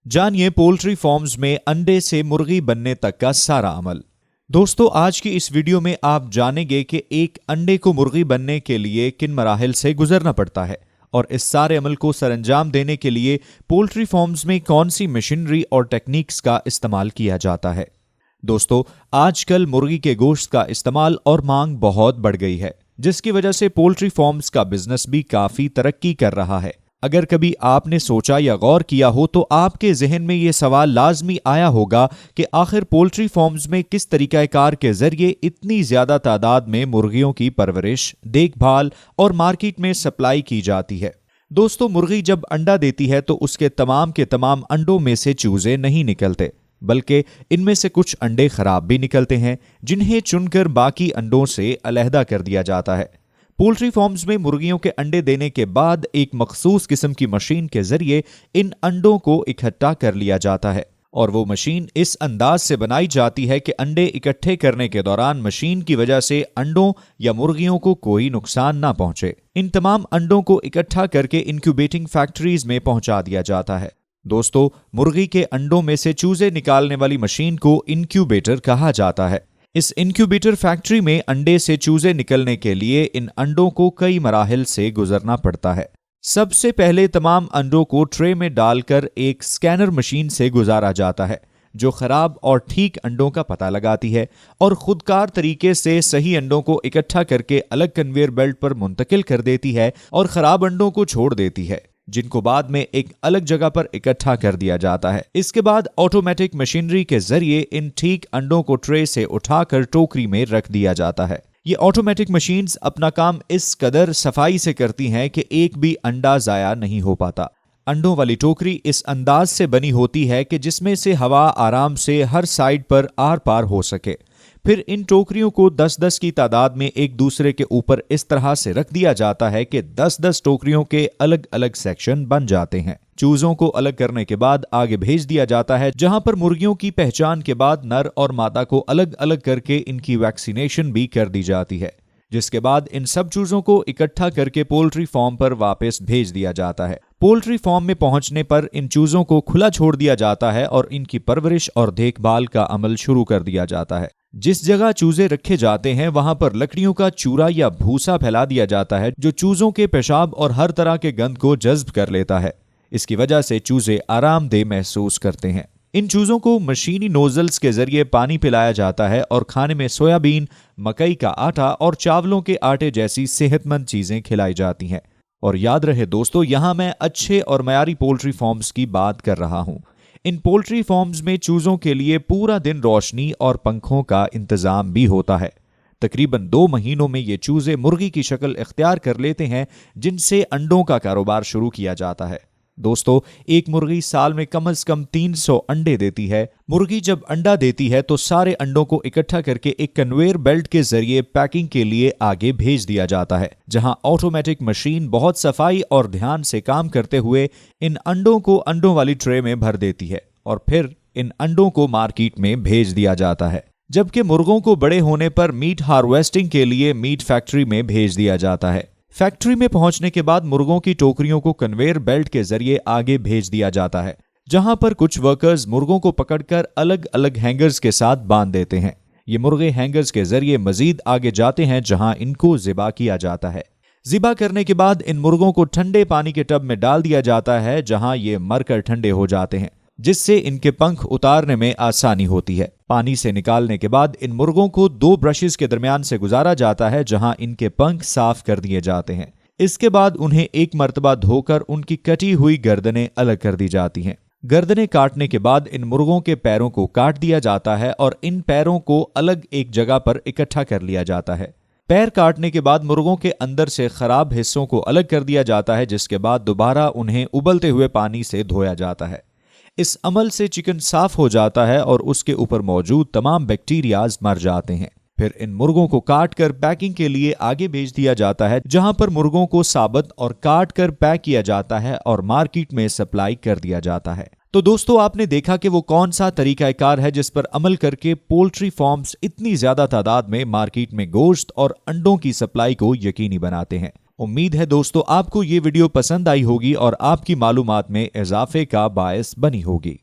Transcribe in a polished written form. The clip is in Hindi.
जानिए पोल्ट्री फार्म्स में अंडे से मुर्गी बनने तक का सारा अमल। दोस्तों, आज की इस वीडियो में आप जानेंगे कि एक अंडे को मुर्गी बनने के लिए किन मराहिल से गुजरना पड़ता है और इस सारे अमल को सरअंजाम देने के लिए पोल्ट्री फार्म्स में कौन सी मशीनरी और टेक्निक्स का इस्तेमाल किया जाता है। दोस्तों, आजकल मुर्गी के गोश्त का इस्तेमाल और मांग बहुत बढ़ गई है, जिसकी वजह से पोल्ट्री फार्म्स का बिजनेस भी काफी तरक्की कर रहा है। अगर कभी आपने सोचा या गौर किया हो तो आपके जहन में ये सवाल लाजमी आया होगा कि आखिर पोल्ट्री फार्म्स में किस तरीकाकार के जरिए इतनी ज्यादा तादाद में मुर्गियों की परवरिश, देखभाल और मार्केट में सप्लाई की जाती है। दोस्तों, मुर्गी जब अंडा देती है तो उसके तमाम के तमाम अंडों में से चूजे नहीं निकलते, बल्कि इनमें से कुछ अंडे खराब भी निकलते हैं, जिन्हें चुनकर बाकी अंडों से अलहदा कर दिया जाता है। पोल्ट्री फार्म्स में मुर्गियों के अंडे देने के बाद एक मखसूस किस्म की मशीन के जरिए इन अंडों को इकट्ठा कर लिया जाता है और वो मशीन इस अंदाज से बनाई जाती है कि अंडे इकट्ठे करने के दौरान मशीन की वजह से अंडों या मुर्गियों को कोई नुकसान ना पहुंचे। इन तमाम अंडों को इकट्ठा करके इंक्यूबेटिंग फैक्ट्रीज में पहुंचा दिया जाता है। दोस्तों, मुर्गी के अंडों में से चूजे निकालने वाली मशीन को इंक्यूबेटर कहा जाता है। इस इंक्यूबेटर फैक्ट्री में अंडे से चूजे निकलने के लिए इन अंडों को कई मराहिल से गुजरना पड़ता है। सबसे पहले तमाम अंडों को ट्रे में डालकर एक स्कैनर मशीन से गुजारा जाता है, जो खराब और ठीक अंडों का पता लगाती है और खुदकार तरीके से सही अंडों को इकट्ठा करके अलग कन्वेयर बेल्ट पर मुंतकिल कर देती है और खराब अंडों को छोड़ देती है, जिनको बाद में एक अलग जगह पर इकट्ठा कर दिया जाता है। इसके बाद ऑटोमेटिक मशीनरी के जरिए इन ठीक अंडों को ट्रे से उठाकर टोकरी में रख दिया जाता है। ये ऑटोमेटिक मशीन्स अपना काम इस कदर सफाई से करती हैं कि एक भी अंडा जाया नहीं हो पाता। अंडों वाली टोकरी इस अंदाज से बनी होती है कि जिसमें से हवा आराम से हर साइड पर आर पार हो सके। फिर इन टोकरियों को 10-10 की तादाद में एक दूसरे के ऊपर इस तरह से रख दिया जाता है कि 10-10 टोकरियों के अलग अलग सेक्शन बन जाते हैं। चूजों को अलग करने के बाद आगे भेज दिया जाता है, जहां पर मुर्गियों की पहचान के बाद नर और मादा को अलग अलग करके इनकी वैक्सीनेशन भी कर दी जाती है, जिसके बाद इन सब चूजों को इकट्ठा करके पोल्ट्री फार्म पर वापस भेज दिया जाता है। पोल्ट्री फार्म में पहुंचने पर इन चूजों को खुला छोड़ दिया जाता है और इनकी परवरिश और देखभाल का अमल शुरू कर दिया जाता है। जिस जगह चूजे रखे जाते हैं वहां पर लकड़ियों का चूरा या भूसा फैला दिया जाता है, जो चूजों के पेशाब और हर तरह के गंद को जज्ब कर लेता है। इसकी वजह से चूजे आरामदेह महसूस करते हैं। इन चूजों को मशीनी नोजल्स के जरिए पानी पिलाया जाता है और खाने में सोयाबीन, मकई का आटा और चावलों के आटे जैसी सेहतमंद चीजें खिलाई जाती हैं। और याद रहे दोस्तों, यहां मैं अच्छे और मयारी पोल्ट्री फार्म्स की बात कर रहा हूं। इन पोल्ट्री फार्म्स में चूजों के लिए पूरा दिन रोशनी और पंखों का इंतजाम भी होता है। तकरीबन 2 महीनों में ये चूजे मुर्गी की शक्ल इख्तियार कर लेते हैं, जिनसे अंडों का कारोबार शुरू किया जाता है। दोस्तों, एक मुर्गी साल में कम से कम 300 अंडे देती है। मुर्गी जब अंडा देती है तो सारे अंडों को इकट्ठा करके एक कन्वेयर बेल्ट के जरिए पैकिंग के लिए आगे भेज दिया जाता है, जहां ऑटोमेटिक मशीन बहुत सफाई और ध्यान से काम करते हुए इन अंडों को अंडों वाली ट्रे में भर देती है और फिर इन अंडों को मार्केट में भेज दिया जाता है। जबकि मुर्गों को बड़े होने पर मीट हार्वेस्टिंग के लिए मीट फैक्ट्री में भेज दिया जाता है। फैक्ट्री में पहुंचने के बाद मुर्गों की टोकरियों को कन्वेयर बेल्ट के जरिए आगे भेज दिया जाता है, जहां पर कुछ वर्कर्स मुर्गों को पकड़कर अलग अलग हैंगर्स के साथ बांध देते हैं। ये मुर्गे हैंगर्स के जरिए मजीद आगे जाते हैं, जहां इनको ज़िबा किया जाता है। ज़िबा करने के बाद इन मुर्गों को ठंडे पानी के टब में डाल दिया जाता है, जहां ये मरकर ठंडे हो जाते हैं, जिससे इनके पंख उतारने में आसानी होती है। पानी से निकालने के बाद इन मुर्गों को 2 ब्रशेस के दरमियान से गुजारा जाता है, जहां इनके पंख साफ कर दिए जाते हैं। इसके बाद उन्हें एक मर्तबा धोकर उनकी कटी हुई गर्दनें अलग कर दी जाती हैं। गर्दनें काटने के बाद इन मुर्गों के पैरों को काट दिया जाता है और इन पैरों को अलग एक जगह पर इकट्ठा कर लिया जाता है। पैर काटने के बाद मुर्गों के अंदर से खराब हिस्सों को अलग कर दिया जाता है, जिसके बाद दोबारा उन्हें उबलते हुए पानी से धोया जाता है। इस अमल से चिकन साफ हो जाता है और उसके ऊपर मौजूद तमाम बैक्टीरियाज मर जाते हैं। फिर इन मुर्गों को काट कर पैकिंग के लिए आगे भेज दिया जाता है, जहां पर मुर्गों को साबुत और काट कर पैक किया जाता है और मार्केट में सप्लाई कर दिया जाता है। तो दोस्तों, आपने देखा कि वो कौन सा तरीकाकार है जिस पर अमल करके पोल्ट्री फार्म्स इतनी ज्यादा तादाद में मार्केट में गोश्त और अंडों की सप्लाई को यकीनी बनाते हैं। उम्मीद है दोस्तों आपको ये वीडियो पसंद आई होगी और आपकी मालूमात में इजाफे का बायस बनी होगी।